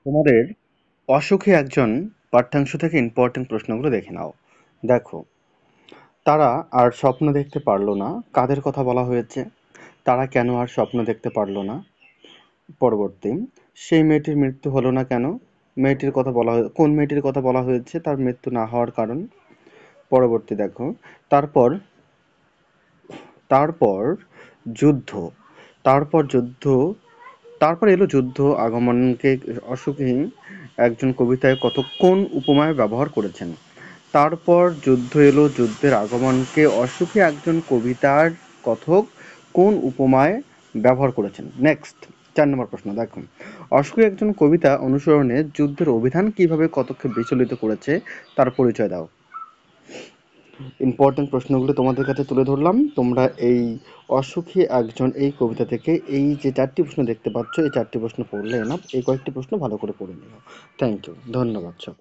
তোমাদের অসুখী একজন পাঠ্যাংশ থেকে ইম্পর্টেন্ট প্রশ্নগুলো দেখে নাও। দেখো, তারা আর স্বপ্ন দেখতে পারল না। কাদের কথা বলা হয়েছে? তারা কেন আর স্বপ্ন দেখতে পারল না? পরবর্তী, সেই মেয়েটির মৃত্যু হলো না কেন? মেয়েটির কথা বলা কোন মেয়েটির কথা বলা হয়েছে তার মৃত্যু না হওয়ার কারণ? পরবর্তী দেখো, তারপর তারপর যুদ্ধ তারপর যুদ্ধ তারপর এলো যুদ্ধ আগমনকে অসুখী একজন কবিতায় কোন উপমায় ব্যবহার করেছেন? তারপর যুদ্ধ এলো, যুদ্ধের আগমনকে অসুখী একজন কবিতার কথক কোন উপমায় ব্যবহার করেছেন? নেক্সট, 4 নম্বর প্রশ্ন দেখুন, অসুখী একজন কবিতা অনুসরণে যুদ্ধের অভিধান কিভাবে কতককে বিচলিত করেছে তার পরিচয় দাও। ইম্পর্টেন্ট প্রশ্নগুলো তোমাদের কাছে তুলে ধরলাম। তোমরা এই অসুখী একজন এই কবিতা থেকে এই যে 4টি প্রশ্ন দেখতে পাচ্ছ, এই 4টি প্রশ্ন পড়লে এনাফ। এই কয়েকটি প্রশ্ন ভালো করে পড়ে নিও। থ্যাংক ইউ, ধন্যবাদ।